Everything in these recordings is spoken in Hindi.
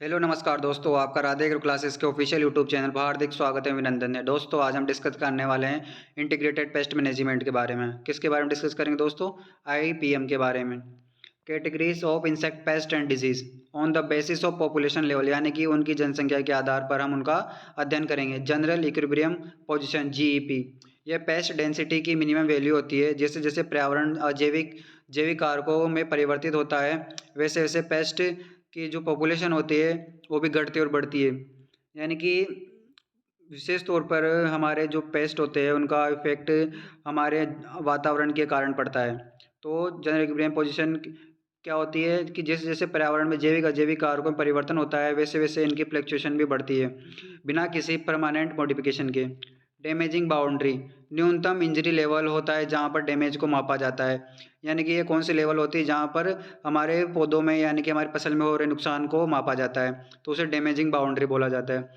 हेलो नमस्कार दोस्तों, आपका राधे एग्रो क्लासेस के ऑफिशियल यूट्यूब चैनल पर हार्दिक स्वागत है, अभिनंदन है। दोस्तों आज हम डिस्कस करने वाले हैं इंटीग्रेटेड पेस्ट मैनेजमेंट के बारे में। किसके बारे में डिस्कस करेंगे दोस्तों? आईपीएम के बारे में। Categories of insect pest and disease on the basis of population level, यानी कि उनकी जनसंख्या के आधार पर हम उनका अध्ययन करेंगे। जनरल इक्विलिब्रियम पोजीशन जीईपी, यह पेस्ट डेंसिटी की मिनिमम वैल्यू होती है। जैसे जैसे पर्यावरण जैविक जैविक कारकों में परिवर्तित होता है, वैसे वैसे पेस्ट की जो पॉपुलेशन होती है वो भी घटती और बढ़ती है। यानी कि विशेष तौर पर हमारे जो पेस्ट होते हैं उनका इफेक्ट हमारे वातावरण के कारण पड़ता है। तो जनरल इक्विलिब्रियम पोजीशन क्या होती है कि जैसे जैसे पर्यावरण में जैविक अजैविक कारकों में परिवर्तन होता है, वैसे वैसे इनकी फ्लक्चुएशन भी बढ़ती है बिना किसी परमानेंट मॉडिफिकेशन के। डैमेजिंग बाउंड्री, न्यूनतम इंजरी लेवल होता है जहाँ पर डैमेज को मापा जाता है। यानी कि ये कौन सी लेवल होती है जहाँ पर हमारे पौधों में यानी कि हमारी फसल में हो रहे नुकसान को मापा जाता है, तो उसे डैमेजिंग बाउंड्री बोला जाता है।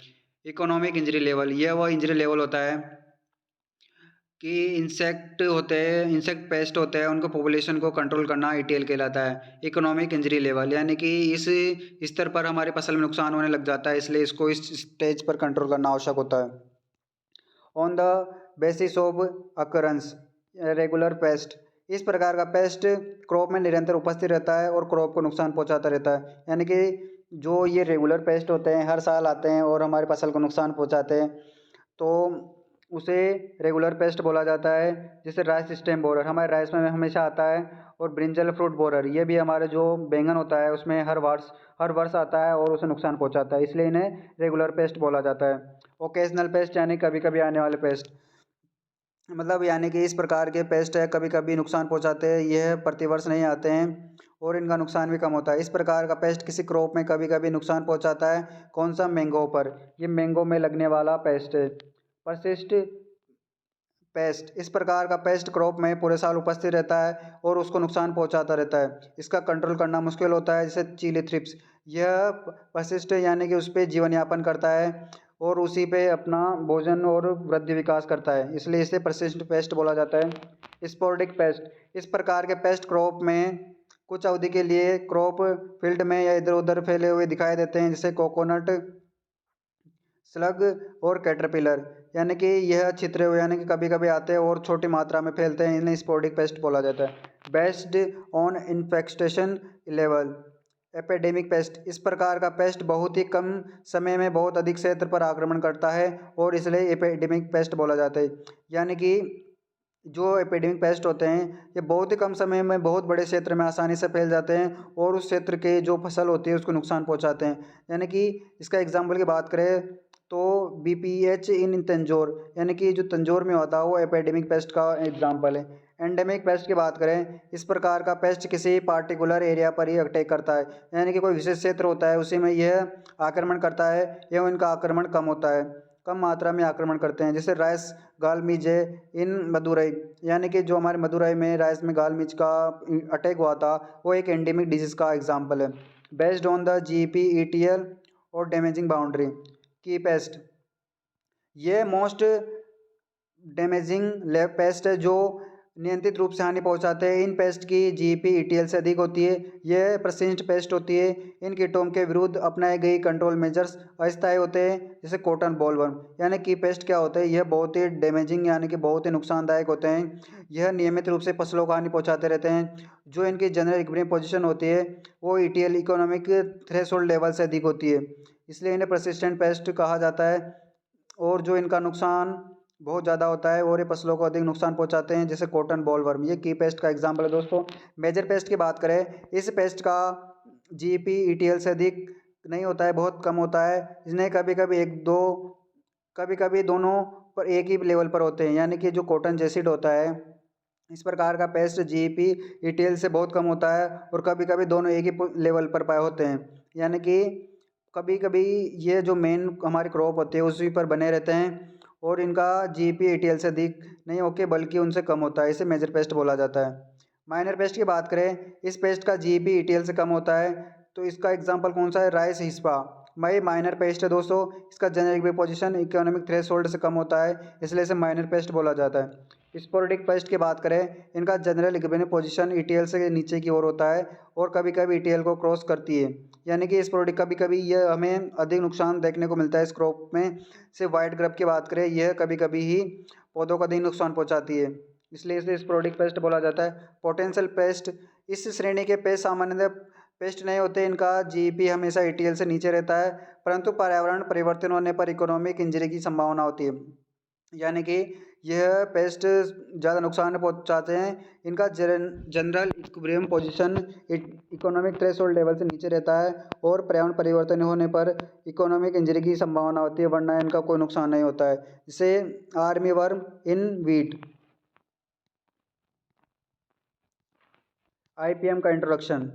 इकोनॉमिक इंजरी लेवल, यह वह इंजरी लेवल होता है कि इंसेक्ट पेस्ट होते हैं, उनको पॉपुलेशन को कंट्रोल करना ईटीएल कहलाता है। इकोनॉमिक इंजरी लेवल यानी कि इस स्तर पर हमारी फसल में नुकसान होने लग जाता है, इसलिए इसको इस स्टेज पर कंट्रोल करना आवश्यक होता है। On the basis of occurrence regular paste, इस प्रकार का पेस्ट क्रॉप में निरंतर उपस्थित रहता है और क्रॉप को नुकसान पहुंचाता रहता है। यानी कि जो ये रेगुलर पेस्ट होते हैं हर साल आते हैं और हमारी फसल को नुकसान पहुंचाते हैं, तो उसे रेगुलर पेस्ट बोला जाता है। जैसे राइस स्टेम बोरर हमारे राइस में हमेशा आता है, और ब्रिंजल फ्रूट बोरर ये भी हमारे जो बैंगन होता है उसमें हर वर्ष आता है और उसे नुकसान पहुंचाता है, इसलिए इन्हें रेगुलर पेस्ट बोला जाता है। ओकेजनल पेस्ट यानी कभी कभी आने वाले पेस्ट, मतलब यानी कि इस प्रकार के पेस्ट है कभी कभी नुकसान पहुंचाते हैं, यह प्रतिवर्ष नहीं आते हैं और इनका नुकसान भी कम होता है। इस प्रकार का पेस्ट किसी क्रॉप में कभी कभी नुकसान पहुंचाता है। कौन सा? मैंगो पर, ये मैंगो में लगने वाला पेस्ट है। परसिस्ट पेस्ट, इस प्रकार का पेस्ट क्रॉप में पूरे साल उपस्थित रहता है और उसको नुकसान पहुंचाता रहता है। इसका कंट्रोल करना मुश्किल होता है। जैसे चीली थ्रिप्स, यह परसिस्ट यानी कि उस पर जीवन यापन करता है और उसी पे अपना भोजन और वृद्धि विकास करता है, इसलिए इसे परसिस्ट पेस्ट बोला जाता है। स्पोरेडिक पेस्ट, इस प्रकार के पेस्ट क्रॉप में कुछ अवधि के लिए क्रॉप फील्ड में या इधर उधर फैले हुए दिखाई देते हैं, जैसे कोकोनट स्लग और कैटरपिलर, यानी कि यह छितरे हुए यानी कि कभी कभी आते हैं और छोटी मात्रा में फैलते हैं, इन्हें स्पोरेडिक पेस्ट बोला जाता है। Based on infestation level epidemic pest, इस प्रकार का पेस्ट बहुत ही कम समय में बहुत अधिक क्षेत्र पर आक्रमण करता है और इसलिए एपिडेमिक पेस्ट बोला जाता है। यानी कि जो एपिडेमिक पेस्ट होते हैं ये बहुत ही कम समय में बहुत बड़े क्षेत्र में आसानी से फैल जाते हैं और उस क्षेत्र के जो फसल होती है उसको नुकसान पहुंचाते हैं। यानी कि इसका एग्जाम्पल की बात करें तो बीपीएच इन तंजौर, यानी कि जो तंजौर में होता है वो एपिडेमिक पेस्ट का एग्जाम्पल है। एंडेमिक पेस्ट की बात करें, इस प्रकार का पेस्ट किसी पार्टिकुलर एरिया पर ही अटैक करता है, यानी कि कोई विशेष क्षेत्र होता है उसी में यह आक्रमण करता है एवं इनका आक्रमण कम होता है, कम मात्रा में आक्रमण करते हैं। जैसे राइस गालमीज इन मदुरई, यानी कि जो हमारे मदुरई में राइस में गालमीज का अटैक हुआ था वो एक एंडेमिक डिजीज का एग्जाम्पल है। Based on the GP ETL और डैमेजिंग बाउंड्री की पेस्ट, ये मोस्ट डैमेजिंग पेस्ट है जो नियंत्रित रूप से हानि पहुंचाते हैं। इन पेस्ट की जीपी ईटीएल से अधिक होती है। यह प्रसिस्ट पेस्ट होती है। इन कीटों के विरुद्ध अपनाए गई कंट्रोल मेजर्स अस्थायी होते हैं, जैसे कॉटन बॉलवर्म, यानी कि पेस्ट क्या होते हैं, यह बहुत ही डैमेजिंग यानी कि बहुत ही नुकसानदायक होते हैं। यह नियमित रूप से फसलों को हानि पहुंचाते रहते हैं। जो इनकी जनरल इक्विलिब्रियम पोजीशन होती है वो ईटीएल इकोनॉमिक थ्रेशोल्ड लेवल से अधिक होती है, इसलिए इन्हें परसिस्टेंट पेस्ट कहा जाता है। और जो इनका नुकसान बहुत ज़्यादा होता है और ये फसलों को अधिक नुकसान पहुंचाते हैं, जैसे कॉटन बॉलवर्म, ये की पेस्ट का एग्जाम्पल है दोस्तों। मेजर पेस्ट की बात करें, इस पेस्ट का जीपी ईटीएल से अधिक नहीं होता है, बहुत कम होता है। इन्हें कभी कभी कभी कभी दोनों पर एक ही लेवल पर होते हैं, यानी कि जो कॉटन जेसिड होता है इस प्रकार का पेस्ट जीपी ईटीएल से बहुत कम होता है और कभी कभी दोनों एक ही लेवल पर पाए होते हैं। यानी कि कभी कभी ये जो मेन हमारी क्रॉप होती है उसी पर बने रहते हैं और इनका जीपी ईटीएल से अधिक नहीं होके बल्कि उनसे कम होता है, इसे मेजर पेस्ट बोला जाता है। माइनर पेस्ट की बात करें, इस पेस्ट का जीपी ईटीएल से कम होता है, तो इसका एग्जांपल कौन सा है? राइस हिस्पा, माइनर पेस्ट है दोस्तों। इसका जेनेरिक पोजीशन इकोनॉमिक थ्रेशोल्ड से कम होता है, इसलिए इसे माइनर पेस्ट बोला जाता है। स्पोरेडिक पेस्ट की बात करें, इनका जनरल इक्विलिब्रियम पोजीशन ईटीएल से नीचे की ओर होता है और कभी कभी ईटीएल को क्रॉस करती है। यानी कि स्पोरेडिक कभी कभी यह हमें अधिक नुकसान देखने को मिलता है इस क्रॉप में। से वाइट ग्रब की बात करें, यह कभी कभी ही पौधों को अधिक नुकसान पहुंचाती है, इसलिए इसे स्पोरेडिक पेस्ट बोला जाता है। पोटेंशियल पेस्ट, इस श्रेणी के पेस्ट सामान्यतः पेस्ट नहीं होते, इनका जीईपी हमेशा ईटीएल से नीचे रहता है, परंतु पर्यावरण परिवर्तन होने पर इकोनॉमिक इंजरी की संभावना होती है। यानी कि यह पेस्ट ज़्यादा नुकसान पहुंचाते हैं। इनका general equilibrium position economic threshold level से नीचे रहता है और पर्यावरण परिवर्तन होने पर इकोनॉमिक इंजरी की संभावना होती है, वरना इनका कोई नुकसान नहीं होता है। जैसे आर्मी वर्म इन वीट। आईपीएम का इंट्रोडक्शन।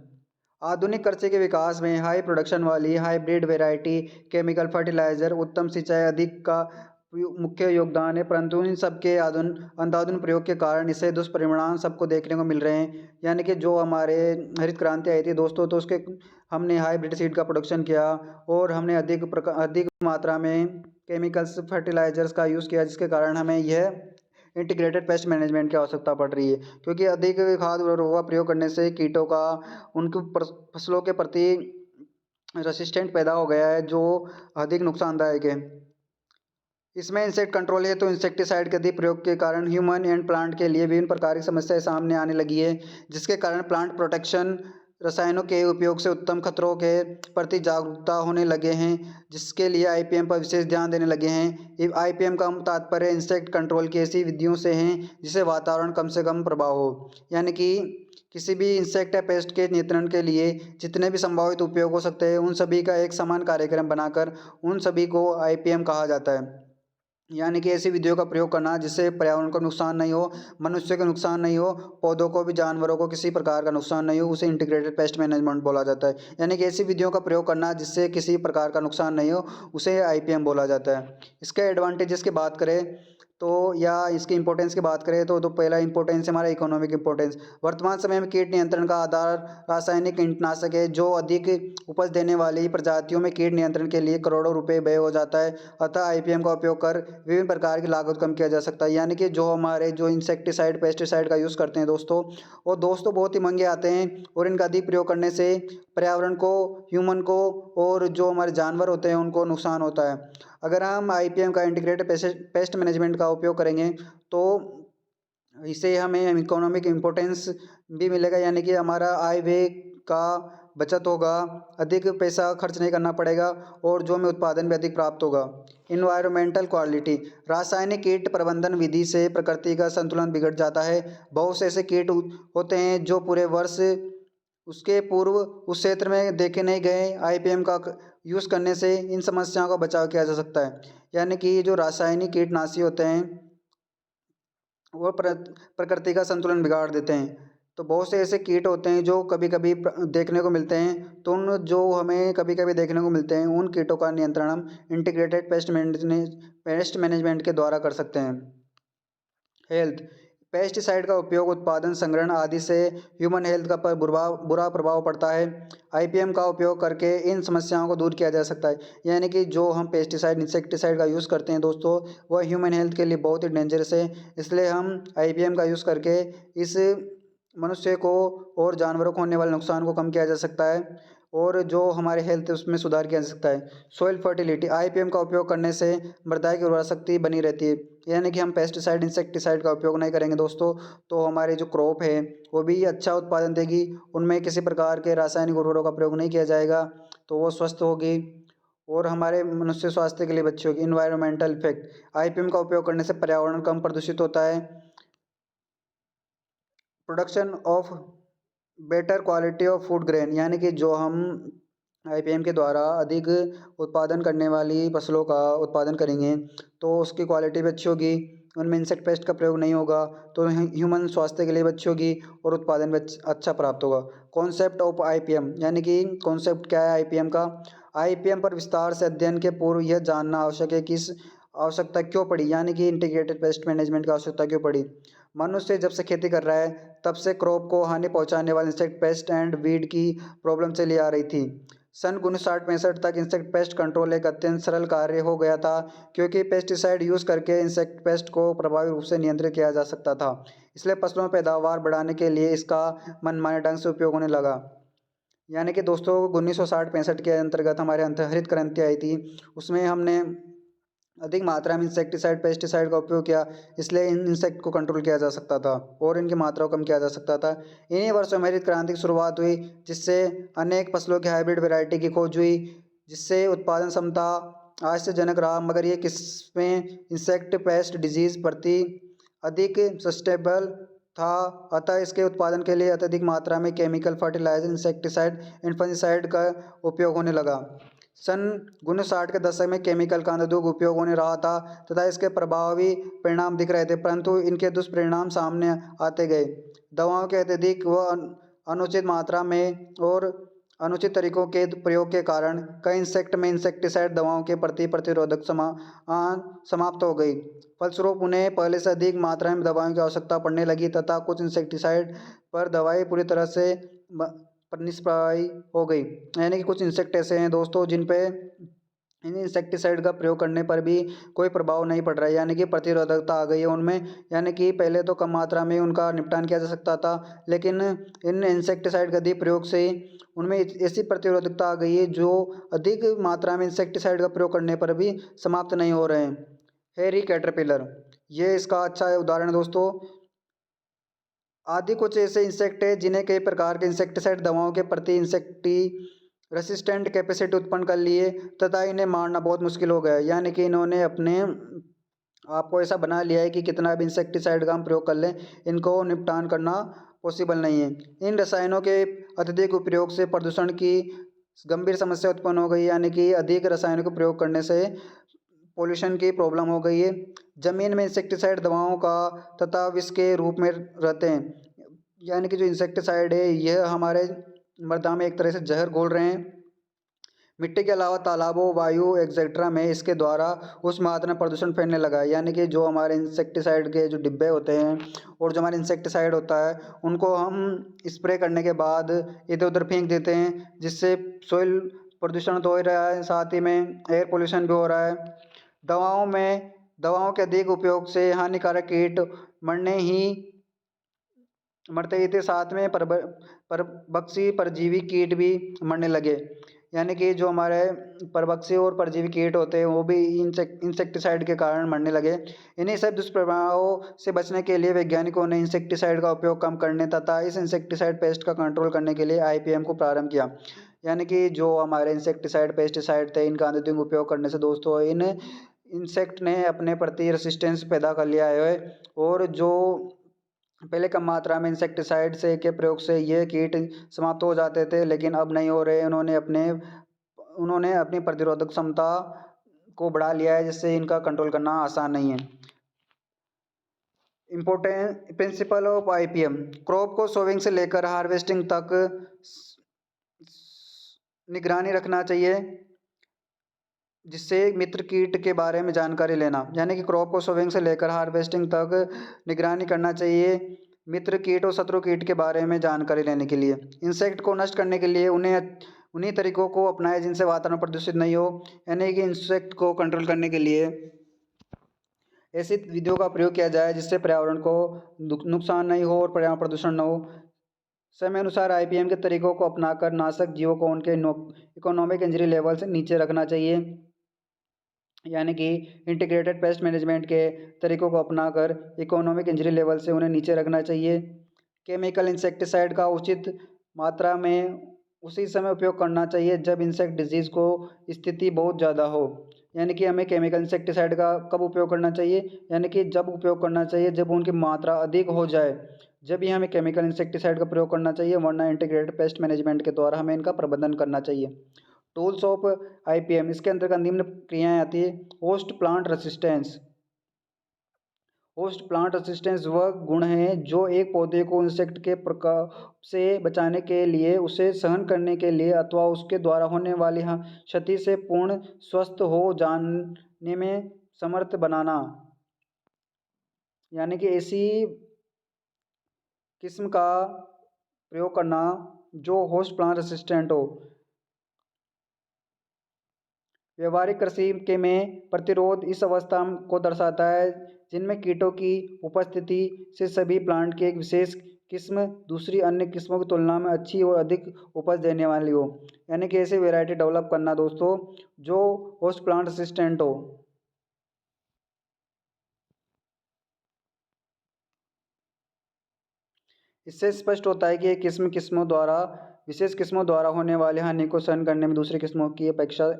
आधुनिक कृषि के विकास में हाई प्रोडक्शन वाली हाइब्रिड वैरायटी, केमिकल फर्टिलाइजर, उत्तम सिंचाई अधिक का मुख्य योगदान है, परंतु इन सब के अंधाधुन प्रयोग के कारण इसे दुष्परिणाम सबको देखने को मिल रहे हैं। यानी कि जो हमारे हरित क्रांति आई थी दोस्तों, तो उसके हमने हाइब्रिड सीड का प्रोडक्शन किया और हमने अधिक मात्रा में केमिकल्स फर्टिलाइजर्स का यूज़ किया, जिसके कारण हमें यह इंटीग्रेटेड पेस्ट मैनेजमेंट की आवश्यकता पड़ रही है। क्योंकि अधिक खाद उर्वरकों का प्रयोग करने से कीटों का उनकी फसलों के प्रति रेसिस्टेंट पैदा हो गया है, जो अधिक नुकसानदायक है। इसमें इंसेक्ट कंट्रोल है, तो इंसेक्टिसाइड के अधिक प्रयोग के कारण ह्यूमन एंड प्लांट के लिए विभिन्न प्रकार की समस्याएं सामने आने लगी है, जिसके कारण प्लांट प्रोटेक्शन रसायनों के उपयोग से उत्तम खतरों के प्रति जागरूकता होने लगे हैं, जिसके लिए आईपीएम पर विशेष ध्यान देने लगे हैं। आईपीएम का तात्पर्य इंसेक्ट कंट्रोल की ऐसी विधियों से हैं जिससे वातावरण कम से कम प्रभाव हो। यानी कि किसी भी इंसेक्ट या पेस्ट के नियंत्रण के लिए जितने भी संभावित उपयोग हो सकते हैं, उन सभी का एक समान कार्यक्रम बनाकर उन सभी को आईपीएम कहा जाता है। यानी कि ऐसी विधियों का प्रयोग करना जिससे पर्यावरण को नुकसान नहीं हो, मनुष्य को नुकसान नहीं हो, पौधों को भी, जानवरों को किसी प्रकार का नुकसान नहीं हो, उसे इंटीग्रेटेड पेस्ट मैनेजमेंट बोला जाता है। यानी कि ऐसी विधियों का प्रयोग करना जिससे किसी प्रकार का नुकसान नहीं हो, उसे आईपीएम बोला जाता है। इसके एडवांटेजेस की बात करें तो, या इसकी इंपॉर्टेंस की बात करें तो पहला इंपॉर्टेंस हमारा इकोनॉमिक इंपॉर्टेंस। वर्तमान समय में कीट नियंत्रण का आधार रासायनिक कीटनाशक है, जो अधिक उपज देने वाली प्रजातियों में कीट नियंत्रण के लिए करोड़ों रुपए व्यय हो जाता है। अतः आईपीएम का उपयोग कर विभिन्न प्रकार की लागत कम किया जा सकता है। यानी कि जो हमारे जो इंसेक्टिसाइड पेस्टिसाइड का यूज़ करते हैं दोस्तों, वो दोस्तों बहुत ही महंगे आते हैं और इनका अधिक प्रयोग करने से पर्यावरण को, ह्यूमन को और जो हमारे जानवर होते हैं उनको नुकसान होता है। अगर हम आईपीएम का इंटीग्रेटेड पेस्ट मैनेजमेंट का उपयोग करेंगे तो इससे हमें इकोनॉमिक इम्पोर्टेंस भी मिलेगा, यानी कि हमारा आय व्यय का बचत होगा, अधिक पैसा खर्च नहीं करना पड़ेगा और जो हमें उत्पादन भी अधिक प्राप्त होगा। Environmental quality. रासायनिक कीट प्रबंधन विधि से प्रकृति का संतुलन बिगड़ जाता है। बहुत से ऐसे कीट होते हैं जो पूरे वर्ष उसके पूर्व उस क्षेत्र में देखे नहीं गए। आईपीएम का यूज़ करने से इन समस्याओं का बचाव किया जा सकता है। यानी कि जो रासायनिक कीटनाशी होते हैं वो प्रकृति का संतुलन बिगाड़ देते हैं। तो बहुत से ऐसे कीट होते हैं जो कभी कभी देखने को मिलते हैं, तो उन जो हमें कभी कभी देखने को मिलते हैं उन कीटों का नियंत्रण हम इंटीग्रेटेड पेस्ट मैनेजमेंट के द्वारा कर सकते हैं। हेल्थ। पेस्टिसाइड का उपयोग उत्पादन, संग्रहण आदि से ह्यूमन हेल्थ का पर बुरा प्रभाव पड़ता है। आईपीएम का उपयोग करके इन समस्याओं को दूर किया जा सकता है। यानी कि जो हम पेस्टिसाइड इंसेक्टिसाइड का यूज़ करते हैं दोस्तों, वह ह्यूमन हेल्थ के लिए बहुत ही डेंजरस है। इसलिए हम आईपीएम का यूज़ करके इस मनुष्य को और जानवरों को होने वाले नुकसान को कम किया जा सकता है और जो हमारे हेल्थ है उसमें सुधार किया जा सकता है। Soil fertility. आईपीएम का उपयोग करने से मृदा की उर्वरा शक्ति बनी रहती है। यानी कि हम पेस्टिसाइड इंसेक्टिसाइड का उपयोग नहीं करेंगे दोस्तों, तो हमारी जो क्रॉप है वो भी अच्छा उत्पादन देगी, उनमें किसी प्रकार के रासायनिक उर्वरकों का प्रयोग नहीं किया जाएगा, तो वो स्वस्थ होगी और हमारे मनुष्य स्वास्थ्य के लिए अच्छी होगी। Environmental effect. आईपीएम का उपयोग करने से पर्यावरण कम प्रदूषित होता है। Production of better quality of food grain. यानी कि जो हम आईपीएम के द्वारा अधिक उत्पादन करने वाली फसलों का उत्पादन करेंगे तो उसकी क्वालिटी भी अच्छी होगी, उनमें इंसेक्ट पेस्ट का प्रयोग नहीं होगा, तो ह्यूमन स्वास्थ्य के लिए भी अच्छी होगी और उत्पादन भी अच्छा प्राप्त होगा। Concept of IPM. यानी कि कॉन्सेप्ट क्या है आईपीएम का। आईपीएम पर विस्तार से अध्ययन के पूर्व यह जानना आवश्यक है कि इस आवश्यकता क्यों पड़ी, यानी कि इंटीग्रेटेड पेस्ट मैनेजमेंट की आवश्यकता क्यों पड़ी। मनुष्य जब से खेती कर रहा है तब से क्रॉप को हानि पहुंचाने वाले इंसेक्ट, पेस्ट एंड वीड की प्रॉब्लम चली आ रही थी। सन 1960-65 तक इंसेक्ट पेस्ट कंट्रोल एक अत्यंत सरल कार्य हो गया था, क्योंकि पेस्टिसाइड यूज़ करके इंसेक्ट पेस्ट को प्रभावी रूप से नियंत्रित किया जा सकता था। इसलिए फसलों में पैदावार बढ़ाने के लिए इसका मनमाने ढंग से उपयोग होने लगा। यानी कि दोस्तों 1960-65 के अंतर्गत हमारे यहाँ हरित क्रांति आई थी, उसमें हमने अधिक मात्रा में इंसेक्टिसाइड पेस्टिसाइड का उपयोग किया, इसलिए इन इंसेक्ट को कंट्रोल किया जा सकता था और इनकी मात्रा को कम किया जा सकता था। इन्हीं वर्षों में हरित क्रांति की शुरुआत हुई, जिससे अनेक फसलों की हाइब्रिड वैरायटी की खोज हुई, जिससे उत्पादन क्षमता आश्चर्यजनक रहा। मगर ये किस्में इंसेक्ट पेस्ट डिजीज प्रति अधिक सस्टेनेबल था, अतः इसके उत्पादन के लिए अत्यधिक मात्रा में chemical fertiliser, insecticide and fungicide का उपयोग होने लगा। सन 1960 के दशक में केमिकल का अंधाधुंध उपयोग होने रहा था तथा इसके प्रभावी परिणाम दिख रहे थे, परंतु इनके दुष्परिणाम सामने आते गए। दवाओं के अत्यधिक व अनुचित मात्रा में और अनुचित तरीकों के प्रयोग के कारण कई इंसेक्ट में इंसेक्टिसाइड दवाओं के प्रति प्रतिरोधक समाप्त हो गई। फलस्वरूप उन्हें पहले से अधिक मात्रा में दवाओं की आवश्यकता पड़ने लगी तथा कुछ इंसेक्टिसाइड पर दवाई पूरी तरह से निष्प्रभावी हो गई। यानी कि कुछ इंसेक्ट ऐसे हैं दोस्तों जिन पे इन इंसेक्टिसाइड का प्रयोग करने पर भी कोई प्रभाव नहीं पड़ रहा है, यानी कि प्रतिरोधकता आ गई है उनमें। यानी कि पहले तो कम मात्रा में उनका निपटान किया जा सकता था, लेकिन इन इंसेक्टिसाइड के अधिक प्रयोग से उनमें ऐसी प्रतिरोधकता आ गई है जो अधिक मात्रा में इंसेक्टिसाइड का प्रयोग करने पर भी समाप्त नहीं हो रहे हैं। हेरी कैटरपिलर, ये इसका अच्छा उदाहरण है दोस्तों। आदि कुछ ऐसे इंसेक्ट है जिन्हें कई प्रकार के इंसेक्टिसाइड दवाओं के प्रति इंसेक्टी रेसिस्टेंट कैपेसिटी उत्पन्न कर लिए तथा इन्हें मारना बहुत मुश्किल हो गया। यानी कि इन्होंने अपने आपको ऐसा बना लिया है कि कितना भी इंसेक्टिसाइड का हम प्रयोग कर लें, इनको निपटान करना पॉसिबल नहीं है। इन रसायनों के अत्यधिक उपयोग से प्रदूषण की गंभीर समस्या उत्पन्न हो गई, यानी कि अधिक रसायनों का प्रयोग करने से पोल्यूशन की प्रॉब्लम हो गई है। ज़मीन में इंसेक्टिसाइड दवाओं का तथा विष के रूप में रहते हैं, यानी कि जो इंसेक्टिसाइड है यह हमारे मृदा में एक तरह से जहर घोल रहे हैं। मिट्टी के अलावा तालाबों, वायु एक्सेट्रा में इसके द्वारा उस मात्रा में प्रदूषण फैलने लगा है। यानी कि जो हमारे इंसेक्टिसाइड के जो डिब्बे होते हैं और जो हमारे इंसेक्टिसाइड होता है उनको हम स्प्रे करने के बाद इधर उधर फेंक देते हैं, जिससे सोइल प्रदूषण तो हो ही रहा है, साथ ही में एयर पोल्यूशन भी हो रहा है। दवाओं के अधिक उपयोग से हानिकारक कीट मरते ही थे, साथ में परभक्षी परजीवी कीट भी मरने लगे। यानी कि जो हमारे परभक्षी और परजीवी कीट होते हैं वो भी इंसेक्टिसाइड के कारण मरने लगे। इन्हीं सब दुष्प्रभावों से बचने के लिए वैज्ञानिकों ने इंसेक्टिसाइड का उपयोग कम करने तथा इस इंसेक्टिसाइड पेस्ट का कंट्रोल करने के लिए IPM को प्रारंभ किया। यानी कि जो हमारे इंसेक्टिसाइड पेस्टिसाइड थे इनका अधिक उपयोग करने से दोस्तों इन इंसेक्ट ने अपने प्रति रेसिस्टेंस पैदा कर लिया है, और जो पहले कम मात्रा में इंसेक्टिसाइड से के प्रयोग से ये कीट समाप्त हो जाते थे, लेकिन अब नहीं हो रहे। उन्होंने अपनी प्रतिरोधक क्षमता को बढ़ा लिया है, जिससे इनका कंट्रोल करना आसान नहीं है। Important principle of IPM, crop को सोविंग से लेकर हार्वेस्टिंग तक निगरानी रखना चाहिए, जिससे मित्र कीट के बारे में जानकारी लेना। यानी कि क्रॉप को सोविंग से लेकर हार्वेस्टिंग तक निगरानी करना चाहिए मित्र कीट और शत्रु कीट के बारे में जानकारी लेने के लिए। इंसेक्ट को नष्ट करने के लिए उन्हीं तरीकों को अपनाएं जिनसे वातावरण प्रदूषित नहीं हो। यानी कि इंसेक्ट को कंट्रोल करने के लिए ऐसी विधियों का प्रयोग किया जाए जिससे पर्यावरण को नुकसान नहीं हो और पर्यावरण प्रदूषण न हो। समय अनुसार IPM के तरीकों को अपनाकर नाशक जीवों को उनके इकोनॉमिक इंजरी लेवल से नीचे रखना चाहिए। यानी कि इंटीग्रेटेड पेस्ट मैनेजमेंट के तरीकों को अपनाकर इकोनॉमिक इंजरी लेवल से उन्हें नीचे रखना चाहिए। केमिकल इंसेक्टिसाइड का उचित मात्रा में उसी समय उपयोग करना चाहिए जब इंसेक्ट डिजीज़ को स्थिति बहुत ज़्यादा हो। यानी कि हमें केमिकल इंसेक्टिसाइड का कब उपयोग करना चाहिए, यानी कि जब उपयोग करना चाहिए जब उनकी मात्रा अधिक हो जाए, जब ही हमें केमिकल इंसेक्टिसाइड का प्रयोग करना चाहिए, वरना इंटीग्रेटेड पेस्ट मैनेजमेंट के द्वारा हमें इनका प्रबंधन करना चाहिए। टूल्स ऑफ IPM, इसके अंतर्गत निम्न क्रियाएं आती है। Host plant resistance. Host plant resistance वह गुण है जो एक पौधे को इंसेक्ट के प्रकोप से बचाने के लिए, उसे सहन करने के लिए अथवा उसके द्वारा होने वाली क्षति से पूर्ण स्वस्थ हो जाने में समर्थ बनाना। यानी कि ऐसी किस्म का प्रयोग करना जो होस्ट प्लांट रेसिस्टेंट हो। व्यवहारिक कृषि के में प्रतिरोध इस अवस्था को दर्शाता है जिनमें कीटों की उपस्थिति से सभी प्लांट की एक विशेष किस्म दूसरी अन्य किस्मों की तुलना में अच्छी और अधिक उपज देने वाली हो। यानी कि ऐसी वैरायटी डेवलप करना दोस्तों जो होस्ट प्लांट असिस्टेंट हो। इससे स्पष्ट होता है कि एक किस्मों द्वारा विशेष किस्मों द्वारा होने वाले हानि को सहन करने में दूसरी किस्मों की अपेक्षा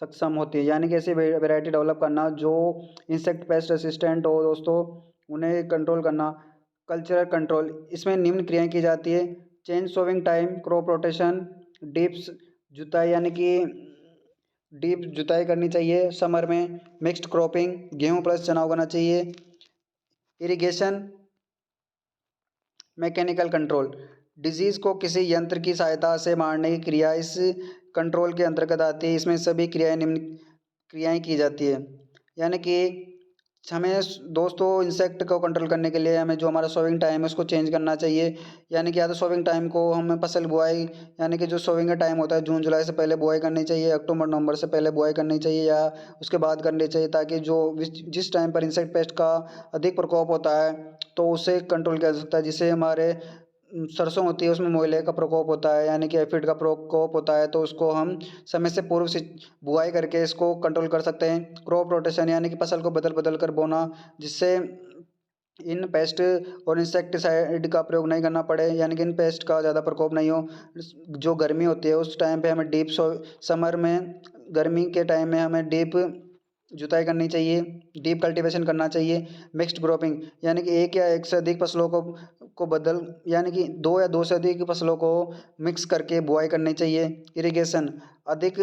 सक्षम होती है। यानी कि ऐसी वैरायटी डेवलप करना जो इंसेक्ट पेस्ट रेसिस्टेंट हो दोस्तों, उन्हें कंट्रोल करना। कल्चरल कंट्रोल, इसमें निम्न क्रियाएं की जाती है। Change sowing time, crop rotation, dips जुताई यानी कि डीप जुताई करनी चाहिए समर में। मिक्स्ड क्रॉपिंग, गेहूं प्लस चना उगाना चाहिए। इरिगेशन, मैकेनिकल कंट्रोल, डिजीज को किसी यंत्र की सहायता से मारने की क्रिया इस कंट्रोल के अंतर्गत आती है। इसमें सभी क्रियाएं निम्न क्रियाएं की जाती है। यानी कि हमें दोस्तों इंसेक्ट को कंट्रोल करने के लिए हमें जो हमारा सोविंग टाइम है उसको चेंज करना चाहिए। यानी कि या तो सोविंग टाइम को हमें फसल बुआई यानी कि जो सोविंग का टाइम होता है जून जुलाई से पहले बुआई करनी चाहिए, अक्टूबर नवंबर से पहले बुआई करनी चाहिए या उसके बाद करनी चाहिए, ताकि जो जिस टाइम पर इंसेक्ट पेस्ट का अधिक प्रकोप होता है तो उसे कंट्रोल किया जा सकता है। जिससे हमारे सरसों होती है उसमें मोइले का प्रकोप होता है यानी कि एफिड का प्रकोप होता है, तो उसको हम समय से पूर्व से बुआई करके इसको कंट्रोल कर सकते हैं। क्रॉप रोटेशन यानी कि फसल को बदल बदल कर बोना, जिससे इन पेस्ट और इंसेक्टिसाइड का प्रयोग नहीं करना पड़े, यानी कि इन पेस्ट का ज़्यादा प्रकोप नहीं हो। जो गर्मी होती है उस टाइम पे हमें डीप समर में गर्मी के टाइम में हमें डीप जुताई करनी चाहिए, डीप कल्टीवेशन करना चाहिए। मिक्स्ड क्रॉपिंग यानी कि एक या एक से अधिक फसलों को बदल यानी कि दो या दो से अधिक फसलों को मिक्स करके बुआई करनी चाहिए। इरिगेशन, अधिक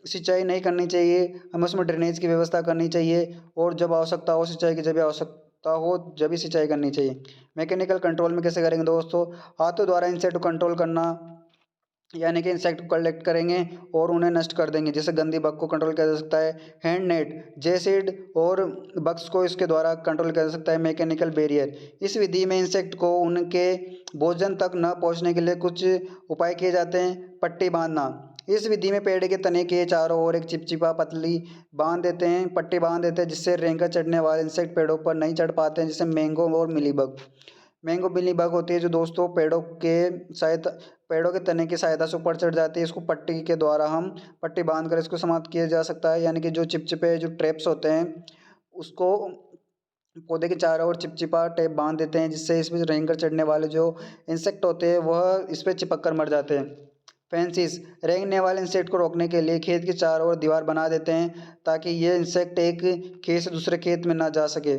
सिंचाई नहीं करनी चाहिए, हमें उसमें ड्रेनेज की व्यवस्था करनी चाहिए और जब आवश्यकता हो सिंचाई की, जब आवश्यकता हो जब ही सिंचाई करनी चाहिए। मैकेनिकल कंट्रोल में कैसे करेंगे दोस्तों? हाथों द्वारा इंसेक्ट को कंट्रोल करना, यानी कि इंसेक्ट को कलेक्ट करेंगे और उन्हें नष्ट कर देंगे, जिससे गंदी बग को कंट्रोल किया जा सकता है। हैंड नेट, जेसिड और बग्स को इसके द्वारा कंट्रोल किया जा सकता है। मैकेनिकल बैरियर, इस विधि में इंसेक्ट को उनके भोजन तक न पहुंचने के लिए कुछ उपाय किए जाते हैं। पट्टी बांधना, इस विधि में पेड़ के तने के चारों ओर एक चिपचिपा पतली बांध देते हैं, पट्टी बांध देते हैं, जिससे रेंगकर चढ़ने वाले इंसेक्ट पेड़ों पर नहीं चढ़ पाते हैं, जिससे मैंगो और मिलीबग मैंगो मिलीबग होती है जो दोस्तों पेड़ों के तने की सहायता से ऊपर चढ़ जाती है। इसको पट्टी के द्वारा हम पट्टी बांध कर इसको समाप्त किया जा सकता है। यानी कि जो चिपचिपे जो ट्रैप्स होते हैं उसको पौधे के चारों ओर चिपचिपा टेप बांध देते हैं, जिससे इसमें रेंग कर चढ़ने वाले जो इंसेक्ट होते हैं वह इस पर चिपक कर मर जाते हैं। फेंसिस, रेंगने वाले इंसेक्ट को रोकने के लिए खेत के चारों ओर दीवार बना देते हैं ताकि ये इंसेक्ट एक खेत से दूसरे खेत में ना जा सके।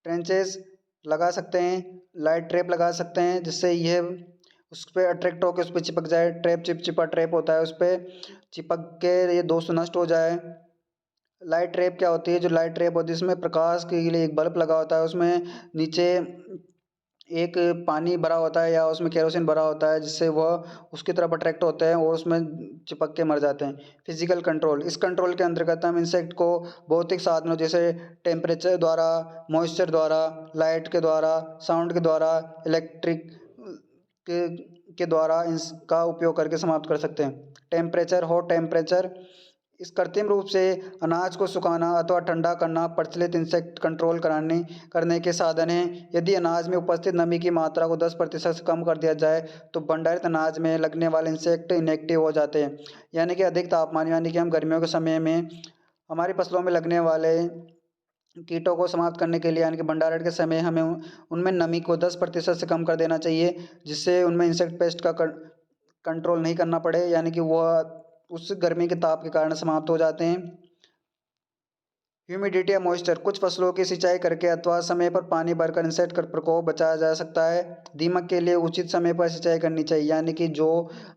ट्रेंचेस लगा सकते हैं, लाइट ट्रैप लगा सकते हैं, जिससे यह उस पर अट्रैक्ट होकर उस पर चिपक जाए। ट्रैप चिपचिपा ट्रैप होता है, उस पर चिपक के ये दोस्त नष्ट हो जाए। लाइट ट्रैप क्या होती है? जो लाइट ट्रैप होती है इसमें प्रकाश के लिए एक बल्ब लगा होता है, उसमें नीचे एक पानी भरा होता है या उसमें केरोसिन भरा होता है, जिससे वह उसकी तरफ अट्रैक्ट होते हैं और उसमें चिपक के मर जाते हैं। फिजिकल कंट्रोल, इस कंट्रोल के अंतर्गत हम इंसेक्ट को भौतिक साधनों जैसे टेम्परेचर द्वारा, मॉइस्चर द्वारा, लाइट के द्वारा, साउंड के द्वारा, इलेक्ट्रिक के द्वारा इसका उपयोग करके समाप्त कर सकते हैं। टेम्परेचर, हॉट टेम्परेचर, इस कृत्रिम रूप से अनाज को सुखाना अथवा ठंडा करना प्रचलित इंसेक्ट कंट्रोल करने के साधन हैं। यदि अनाज में उपस्थित नमी की मात्रा को 10% से कम कर दिया जाए तो भंडारित अनाज में लगने वाले इंसेक्ट इनएक्टिव हो जाते हैं। यानी कि अधिक तापमान यानी कि हम गर्मियों के समय में हमारी फसलों में लगने वाले कीटों को समाप्त करने के लिए यानी कि भंडारण के समय हमें उनमें नमी को 10% से कम कर देना चाहिए, जिससे उनमें इंसेक्ट पेस्ट का कंट्रोल नहीं करना पड़े, यानी कि वह उस गर्मी के ताप के कारण समाप्त हो जाते हैं। ह्यूमिडिटी या मॉइस्चर, कुछ फसलों की सिंचाई करके अथवा समय पर पानी भरकर इंसेक्ट का प्रकोप बचाया जा सकता है। दीमक के लिए उचित समय पर सिंचाई करनी चाहिए, यानी कि जो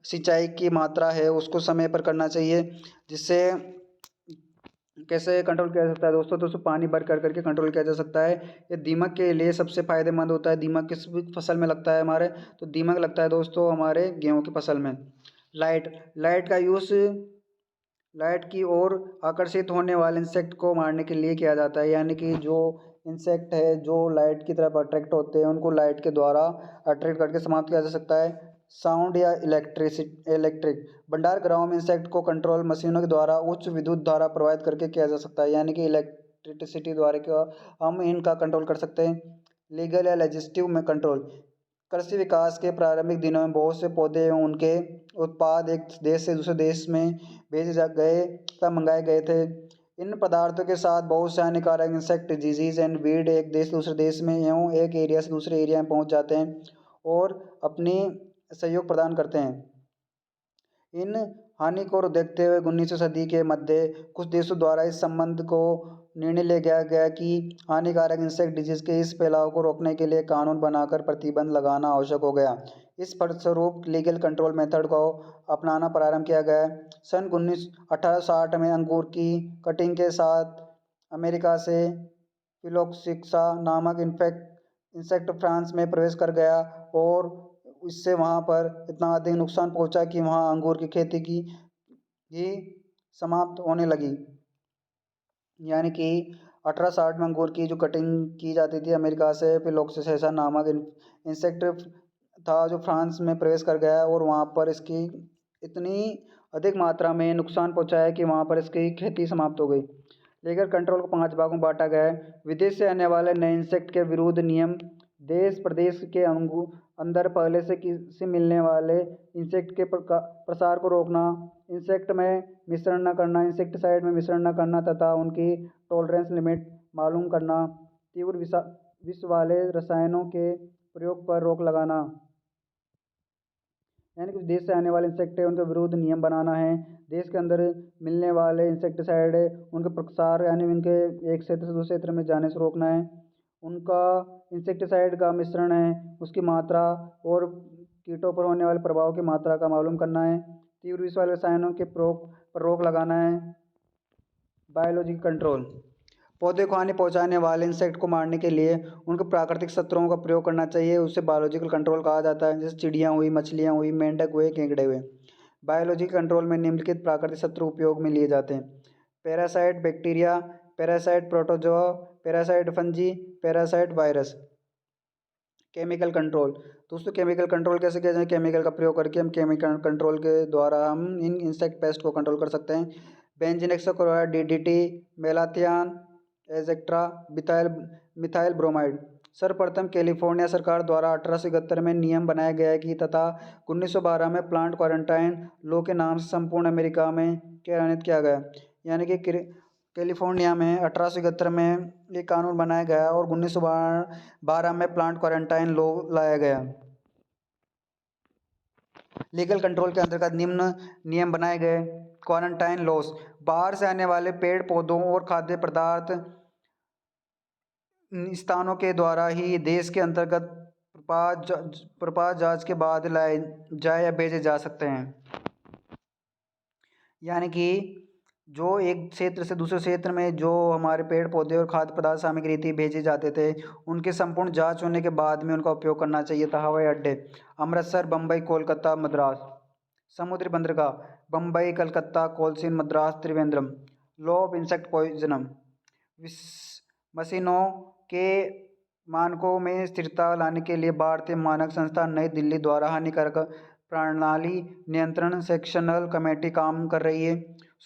सिंचाई की मात्रा है उसको समय पर करना चाहिए। जिससे कैसे कंट्रोल किया जा सकता है दोस्तों? तो उसको पानी भर कर करके कंट्रोल किया जा सकता है। ये दीमक के लिए सबसे फायदेमंद होता है। दीमक किस फसल में लगता है हमारे? तो दीमक लगता है दोस्तों हमारे गेहूं की फसल में। लाइट का यूज़ लाइट की ओर आकर्षित होने वाले इंसेक्ट को मारने के लिए किया जाता है, यानी कि जो इंसेक्ट है जो लाइट की तरफ अट्रैक्ट होते हैं उनको लाइट के द्वारा अट्रैक्ट करके समाप्त किया जा सकता है। साउंड या इलेक्ट्रिक भंडार गृहों में इंसेक्ट को कंट्रोल मशीनों के द्वारा उच्च विद्युत धारा प्रवाहित करके किया जा सकता है, यानी कि इलेक्ट्रिसिटी द्वारा हम इनका कंट्रोल कर सकते हैं। लीगल या लेजिस्लेटिव में कंट्रोल। कृषि विकास के प्रारंभिक दिनों में बहुत से पौधे एवं उनके उत्पाद एक देश से दूसरे देश में भेजे गए तथा मंगाए गए थे। इन पदार्थों के साथ बहुत से हानिकारक इंसेक्ट, डिजीज एंड वीड एक देश से दूसरे देश में एवं एक एरिया से दूसरे एरिया में पहुंच जाते हैं और अपनी सहयोग प्रदान करते हैं। इन हानि को देखते हुए 19वीं सदी के मध्य कुछ देशों द्वारा इस संबंध को निर्णय लिया गया कि हानिकारक इंसेक्ट डिजीज के इस फैलाव को रोकने के लिए कानून बनाकर प्रतिबंध लगाना आवश्यक हो गया। इस फलस्वरूप लीगल कंट्रोल मेथड को अपनाना प्रारंभ किया गया। सन 1860 में अंगूर की कटिंग के साथ अमेरिका से फिलोक्सिक्सा नामक इंसेक्ट फ्रांस में प्रवेश कर गया और इससे वहाँ पर इतना अधिक नुकसान पहुँचा कि वहाँ अंगूर की खेती की ही समाप्त होने लगी। यानी कि 1860 में अंगूर की जो कटिंग की जाती थी अमेरिका से फिलोक्सिसेसा नामक इंसेक्ट था जो फ्रांस में प्रवेश कर गया और वहाँ पर इसकी इतनी अधिक मात्रा में नुकसान पहुँचाया कि वहाँ पर इसकी खेती समाप्त हो गई। लीगल कंट्रोल को 5 भागों में बांटा गया है। विदेश से आने वाले नए इंसेक्ट के विरुद्ध नियम। देश प्रदेश के अंदर पहले से मिलने वाले इंसेक्ट के प्रसार को रोकना, इंसेक्ट में मिश्रण न करना, इंसेक्टिसाइड में मिश्रण न करना तथा उनकी टॉलरेंस लिमिट मालूम करना, तीव्र विष वाले रसायनों के प्रयोग पर रोक लगाना। यानी कि देश से आने वाले इंसेक्ट है उनके विरुद्ध नियम बनाना है। देश के अंदर मिलने वाले इंसेक्टिसाइड उनके प्रसार यानी उनके एक क्षेत्र से दूसरे क्षेत्र में जाने से रोकना है। उनका इंसेक्टिसाइड का मिश्रण है उसकी मात्रा और कीटों पर होने वाले प्रभाव की मात्रा का मालूम करना है। तीव्र विष वाले रसायनों के प्रयोग पर रोक लगाना है। Biological control. पौधे को हानि पहुंचाने वाले इंसेक्ट को मारने के लिए उनके प्राकृतिक शत्रुओं का प्रयोग करना चाहिए, उसे बायोलॉजिकल कंट्रोल कहा जाता है। जैसे चिड़ियाँ हुई, मछलियाँ हुई, मेंढक हुए, केकड़े हुए। बायोलॉजिकल कंट्रोल में निम्नलिखित प्राकृतिक शत्रु उपयोग में लिए जाते हैं। Parasite bacteria, parasite protozoa, parasite fungi, parasite virus. Chemical control. दोस्तों केमिकल कंट्रोल कैसे किया जाए? केमिकल का प्रयोग करके हम केमिकल कंट्रोल के द्वारा हम इन इंसेक्ट पेस्ट को कंट्रोल कर सकते हैं। बेंजीन DDT, मेलाथियान, एजेक्ट्रा, मिथाइल ब्रोमाइड। सर्वप्रथम कैलिफोर्निया सरकार द्वारा 1871 में नियम बनाया गया कि तथा 1912 में प्लांट क्वारंटाइन लॉ के नाम से संपूर्ण अमेरिका में कार्यान्वित किया गया। यानी कि कैलिफोर्निया में 1871 में ये कानून बनाया गया और 1912 में प्लांट क्वारंटाइन लॉ लाया गया। लीगल कंट्रोल के अंतर्गत निम्न नियम बनाए गए। Quarantine loss. बाहर से आने वाले पेड़ पौधों और खाद्य पदार्थ स्थानों के द्वारा ही देश के अंतर्गत प्रपात जहाज के बाद लाए जाए या भेजे जा सकते हैं। यानी कि जो एक क्षेत्र से दूसरे क्षेत्र में जो हमारे पेड़ पौधे और खाद्य पदार्थ सामग्री थी भेजे जाते थे उनके संपूर्ण जांच होने के बाद में उनका उपयोग करना चाहिए था। हवाई अड्डे। अमृतसर, बम्बई, कोलकाता, मद्रास। समुद्री बंदरगाह। बम्बई, कलकत्ता, कोलसीन, Madras, Trivandrum. Law of insect पॉइजनम। मशीनों के मानकों में स्थिरता लाने के लिए भारतीय मानक संस्थान नई दिल्ली द्वारा हानिकारक प्रणाली नियंत्रण सेक्शनल कमेटी काम कर रही है।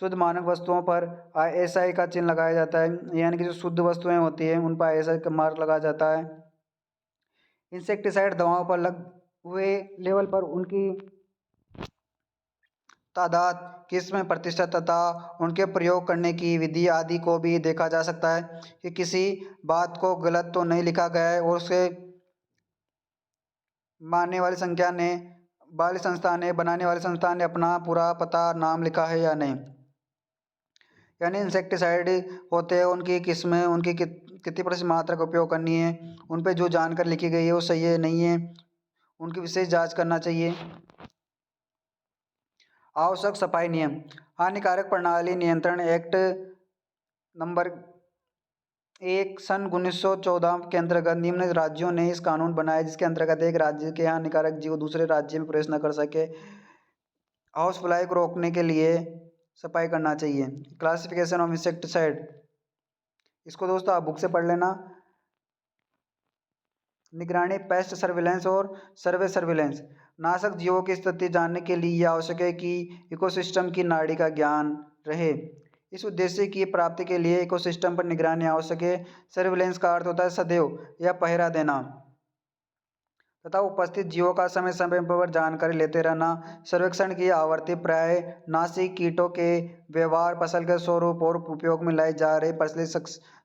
शुद्ध मानक वस्तुओं पर ISI का चिन्ह लगाया जाता है, यानी कि जो शुद्ध वस्तुएं होती हैं उन पर ISI का मार्क लगाया जाता है। इंसेक्टिसाइड दवाओं पर लग हुए लेवल पर उनकी तादाद, किस्म, प्रतिशत तथा उनके प्रयोग करने की विधि आदि को भी देखा जा सकता है कि किसी बात को गलत तो नहीं लिखा गया है और उसे बनाने वाली संस्था ने अपना पूरा पता नाम लिखा है या नहीं। यानी इंसेक्टिसाइड होते हैं उनकी किस्में, उनकी कितनी प्रतिशत मात्रा का उपयोग करनी है, उन पर जो जानकारी लिखी गई है वो सही है नहीं है, उनकी विशेष जांच करना चाहिए। आवश्यक सफाई नियम। हानिकारक प्रणाली नियंत्रण एक्ट नंबर 1 सन 1914 के अंतर्गत निम्न राज्यों ने इस कानून बनाया जिसके अंतर्गत एक राज्य के हानिकारक जीव दूसरे राज्य में प्रवेश न कर सके। हाउस फ्लाई को रोकने के लिए सफाई करना चाहिए। क्लासिफिकेशन ऑफ इंसेक्टिसाइड, इसको दोस्तों आप बुक से पढ़ लेना। निगरानी, पेस्ट सर्विलेंस और सर्वे सर्विलेंस। नाशक जीवों की स्थिति जानने के लिए यह आवश्यक है कि इकोसिस्टम की नाड़ी का ज्ञान रहे। इस उद्देश्य की प्राप्ति के लिए इकोसिस्टम पर निगरानी आवश्यक है। सर्विलेंस का अर्थ होता है सदैव या पहरा देना तथा उपस्थित जीवों का समय समय पर जानकारी लेते रहना। सर्वेक्षण की आवृत्ति प्राय नाशी कीटों के व्यवहार, फसल के स्वरूप और उपयोग में लाई जा रही परिचालित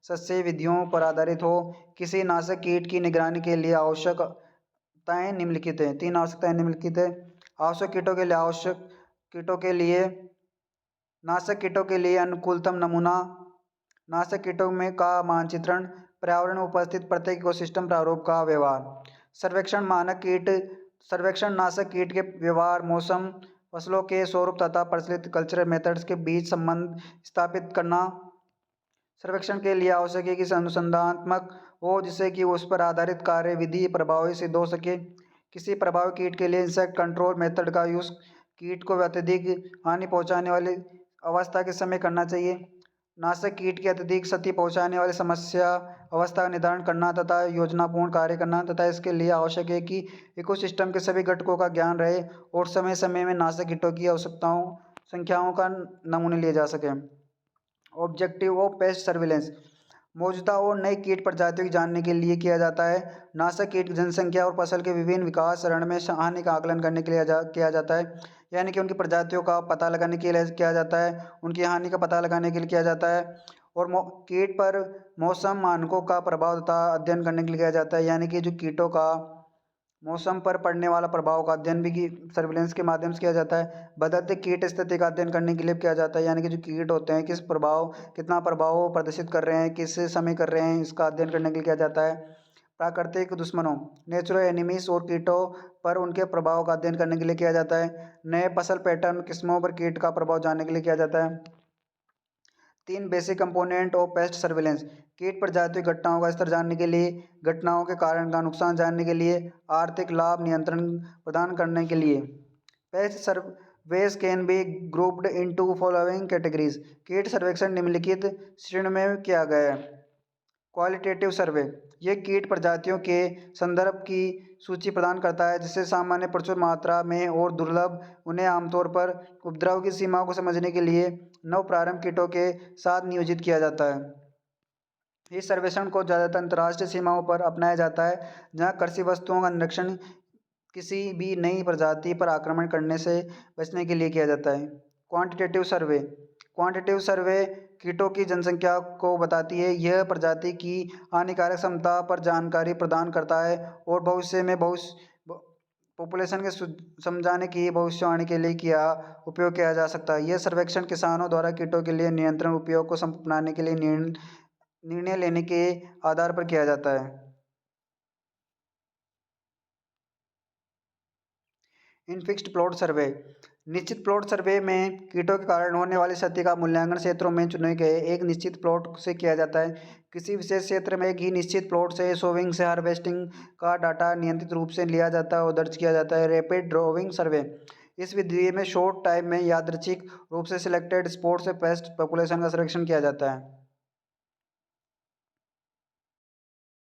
सस्य विधियों पर आधारित हो। किसी नाशक कीट की निगरानी के लिए आवश्यकताएं निम्नलिखित हैं। 3 आवश्यकताएं निम्नलिखित है। नाशक कीटों के लिए अनुकूलतम नमूना, नाशक कीटों में का मानचित्रण, पर्यावरण में उपस्थित प्रत्येक इकोसिस्टम प्रारूप का व्यवहार। सर्वेक्षण नाशक कीट के व्यवहार, मौसम, फसलों के स्वरूप तथा प्रचलित कल्चरल मेथड्स के बीच संबंध स्थापित करना। सर्वेक्षण के लिए आवश्यक है कि अनुसंधानात्मक हो, जिससे कि उस पर आधारित कार्य विधि प्रभावी सिद्ध हो सके। किसी प्रभावी कीट के लिए इंसेक्ट कंट्रोल मेथड का यूज कीट को अत्यधिक हानि पहुंचाने वाली अवस्था के समय करना चाहिए। नाशक कीट की अत्यधिक क्षति पहुंचाने वाली समस्या अवस्था का निर्धारण करना तथा योजनापूर्ण कार्य करना तथा इसके लिए आवश्यक है कि इकोसिस्टम के सभी घटकों का ज्ञान रहे और समय समय में नाशक कीटों की संख्याओं का नमूने लिए जा सके। ऑब्जेक्टिव ऑफ पेस्ट सर्विलेंस मौजूदा और नई कीट प्रजातियों की जानने के लिए किया जाता है। नाशक कीट की जनसंख्या और फसल के विभिन्न विकास चरण में हानि का आकलन करने के लिए किया जाता है, यानी कि उनकी प्रजातियों का पता लगाने के लिए किया जाता है, उनकी हानि का पता लगाने के लिए किया जाता है और कीट पर मौसम मानकों का प्रभाव तथा अध्ययन करने के लिए किया जाता है, यानी कि जो कीटों का मौसम पर पड़ने वाला प्रभाव का अध्ययन भी की सर्विलेंस के माध्यम से किया जाता है। बदलते कीट स्थिति का अध्ययन करने के लिए किया जाता है, यानी कि जो कीट होते हैं कितना प्रभाव प्रदर्शित कर रहे हैं, किस समय कर रहे हैं, इसका अध्ययन करने के लिए किया जाता है। प्राकृतिक दुश्मनों नेचुरल एनिमीज और कीटों पर उनके प्रभाव का अध्ययन करने के लिए किया जाता है। नए फसल पैटर्न किस्मों पर कीट का प्रभाव जानने के लिए किया जाता है। 3 basic component of paste surveillance कीट प्रजातियों घटनाओं का स्तर जानने के लिए, घटनाओं के कारण का नुकसान जानने के लिए, आर्थिक लाभ नियंत्रण प्रदान करने के लिए। Pest surveys can be grouped into following categories कीट सर्वेक्षण निम्नलिखित श्रेणी में किया गया है। क्वालिटेटिव सर्वे ये कीट प्रजातियों के संदर्भ की सूची प्रदान करता है, जिससे सामान्य प्रचुर मात्रा में और दुर्लभ उन्हें आमतौर पर उपद्रव की सीमाओं को समझने के लिए नव प्रारंभ कीटों के साथ नियोजित किया जाता है। इस सर्वेक्षण को ज़्यादातर अंतर्राष्ट्रीय सीमाओं पर अपनाया जाता है, जहाँ कृषि वस्तुओं का निरीक्षण किसी भी नई प्रजाति पर आक्रमण करने से बचने के लिए किया जाता है। क्वांटिटेटिव सर्वे कीटों की जनसंख्या को बताती है। यह प्रजाति की हानिकारक क्षमता पर जानकारी प्रदान करता है और भविष्य में पॉपुलेशन के समझाने की भविष्यवाणी के लिए उपयोग किया जा सकता है। यह सर्वेक्षण किसानों द्वारा कीटों के लिए नियंत्रण उपयोग को अपनाने के लिए निर्णय लेने के आधार पर किया जाता है। इनफिक्स्ड प्लॉट सर्वे निश्चित प्लॉट सर्वे में कीटों के कारण होने वाली क्षति का मूल्यांकन क्षेत्रों में चुने गए एक निश्चित प्लॉट से किया जाता है। किसी विशेष क्षेत्र में एक ही निश्चित प्लॉट से सोविंग से हार्वेस्टिंग का डाटा नियंत्रित रूप से लिया जाता है और दर्ज किया जाता है। रैपिड ड्रॉविंग सर्वे इस विधि में शॉर्ट टाइम में यादृच्छिक रूप से सिलेक्टेड स्पॉट से पेस्ट पॉपुलेशन का सर्वेक्षण किया जाता है।